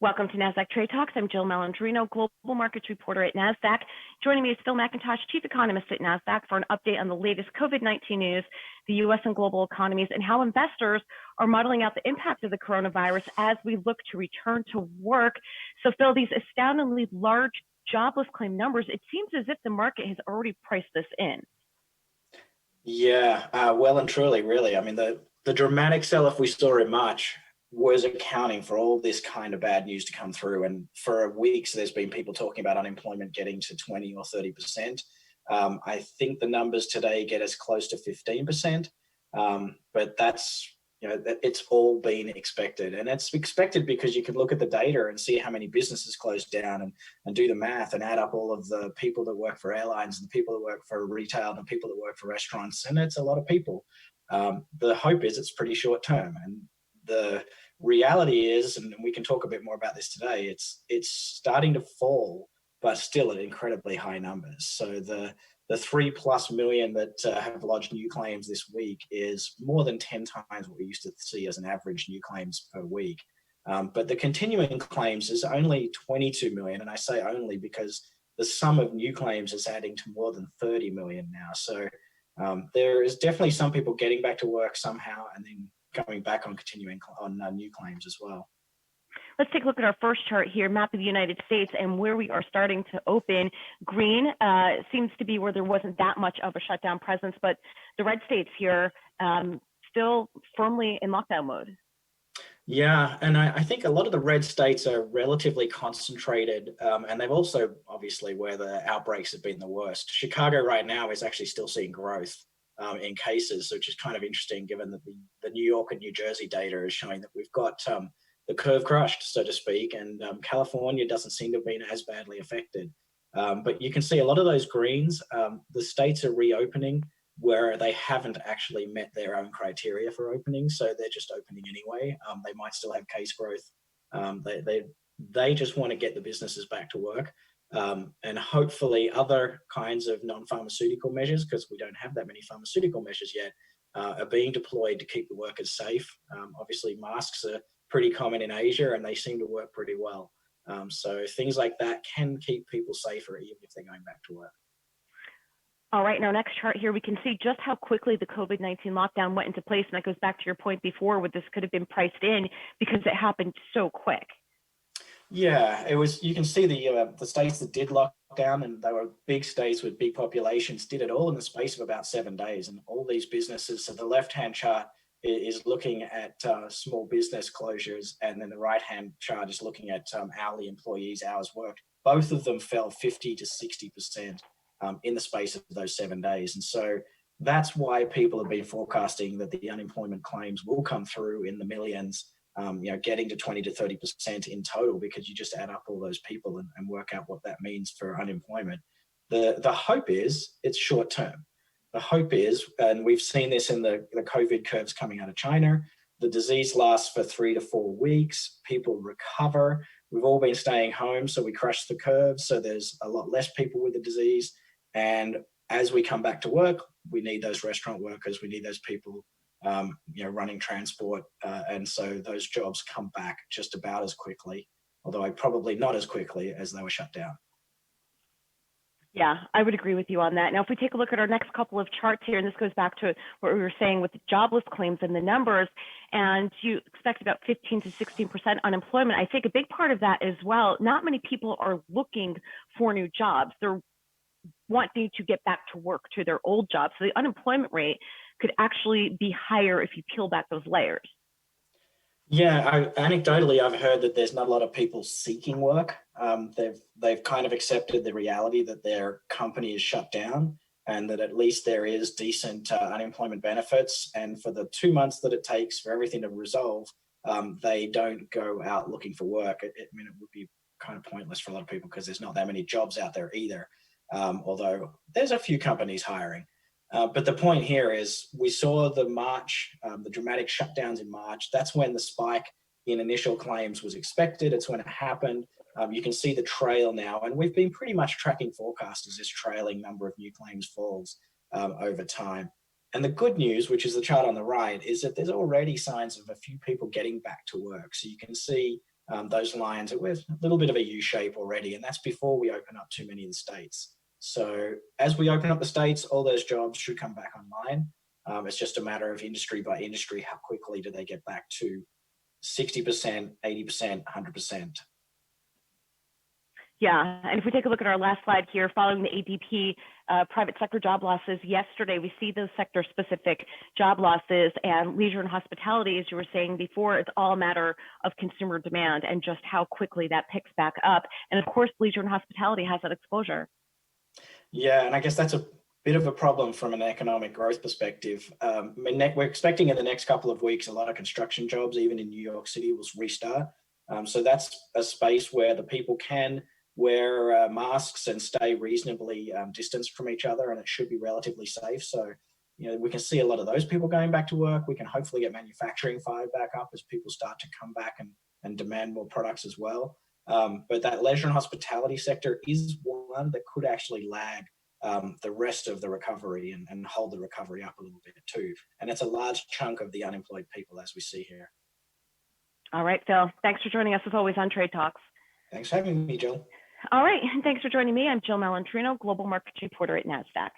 Welcome to Nasdaq Trade Talks. I'm Jill Malandrino, Global Markets Reporter at Nasdaq. Joining me is Phil Mackintosh, Chief Economist at Nasdaq, for an update on the latest COVID-19 news, the U.S. and global economies, and how investors are modeling out the impact of the coronavirus as we look to return to work. So, Phil, these astoundingly large jobless claim numbers, it seems as if the market has already priced this in. Yeah, well and truly, really. I mean, the dramatic sell-off we saw in March was accounting for all this kind of bad news to come through. And for weeks, there's been people talking about unemployment getting to 20 or 30%. I think the numbers today get us close to 15%, but that's, it's all been expected. And it's expected because you can look at the data and see how many businesses closed down and do the math and add up all of the people that work for airlines and the people that work for retail and the people that work for restaurants. And it's a lot of people. The hope is it's pretty short term. And the reality is, and we can talk a bit more about this today, it's starting to fall, but still at incredibly high numbers. So the 3+ million that have lodged new claims this week is more than 10 times what we used to see as an average new claims per week. But the continuing claims is only 22 million. And I say only because the sum of new claims is adding to more than 30 million now. So there is definitely some people getting back to work somehow and then going back on continuing on new claims as well. Let's take a look at our first chart here, map of the United States, and where we are starting to open. Green seems to be where there wasn't that much of a shutdown presence, but the red states here still firmly in lockdown mode. Yeah, and I think a lot of the red states are relatively concentrated, and they've also obviously where the outbreaks have been the worst. Chicago right now is actually still seeing growth in cases, which is kind of interesting given that the New York and New Jersey data is showing that we've got the curve crushed, so to speak, and California doesn't seem to have been as badly affected. But you can see a lot of those greens, the states are reopening where they haven't actually met their own criteria for opening, so they're just opening anyway. They might still have case growth. They just want to get the businesses back to work. And hopefully other kinds of non-pharmaceutical measures, because we don't have that many pharmaceutical measures yet, are being deployed to keep the workers safe. Obviously, masks are pretty common in Asia and they seem to work pretty well. So things like that can keep people safer even if they're going back to work. All right, in our next chart here, we can see just how quickly the COVID-19 lockdown went into place. And that goes back to your point before where this could have been priced in because it happened so quick. Yeah, it was. You can see the states that did lock down, and they were big states with big populations, did it all in the space of about 7 days. And all these businesses, so the left-hand chart is looking at small business closures, and then the right-hand chart is looking at hourly employees, hours worked. Both of them fell 50 to 60% in the space of those 7 days. And so that's why people have been forecasting that the unemployment claims will come through in the millions, getting to 20 to 30% in total, because you just add up all those people and work out what that means for unemployment. The hope is it's short term. The hope is, and we've seen this in the COVID curves coming out of China, the disease lasts for 3 to 4 weeks, people recover. We've all been staying home, so we crush the curve. So there's a lot less people with the disease. And as we come back to work, we need those restaurant workers, we need those people running transport. And so those jobs come back just about as quickly, although probably not as quickly as they were shut down. Yeah, I would agree with you on that. Now, if we take a look at our next couple of charts here, and this goes back to what we were saying with the jobless claims and the numbers, and you expect about 15 to 16% unemployment. I think a big part of that as well, not many people are looking for new jobs. They're wanting to get back to work to their old jobs. So the unemployment rate could actually be higher if you peel back those layers. Yeah, anecdotally, I've heard that there's not a lot of people seeking work. They've kind of accepted the reality that their company is shut down and that at least there is decent unemployment benefits. And for the 2 months that it takes for everything to resolve, they don't go out looking for work. It would be kind of pointless for a lot of people because there's not that many jobs out there either, although there's a few companies hiring. But the point here is we saw the dramatic shutdowns in March. That's when the spike in initial claims was expected. It's when it happened. You can see the trail now, and we've been pretty much tracking forecasts as this trailing number of new claims falls over time. And the good news, which is the chart on the right, is that there's already signs of a few people getting back to work. So you can see those lines are with a little bit of a U shape already, and that's before we open up too many of the states. So as we open up the states, all those jobs should come back online. It's just a matter of industry by industry, how quickly do they get back to 60%, 80%, 100%. Yeah, and if we take a look at our last slide here, following the ADP private sector job losses yesterday, we see those sector-specific job losses, and leisure and hospitality, as you were saying before, it's all a matter of consumer demand and just how quickly that picks back up. And of course, leisure and hospitality has that exposure. Yeah, and I guess that's a bit of a problem from an economic growth perspective. We're expecting in the next couple of weeks, a lot of construction jobs, even in New York City, will restart. So that's a space where the people can wear masks and stay reasonably distanced from each other, and it should be relatively safe. So, we can see a lot of those people going back to work. We can hopefully get manufacturing fired back up as people start to come back and demand more products as well. But that leisure and hospitality sector is one that could actually lag the rest of the recovery and hold the recovery up a little bit too. And it's a large chunk of the unemployed people, as we see here. All right, Phil, thanks for joining us as always on Trade Talks. Thanks for having me, Jill. All right, and thanks for joining me. I'm Jill Malandrino, Global Markets Reporter at Nasdaq.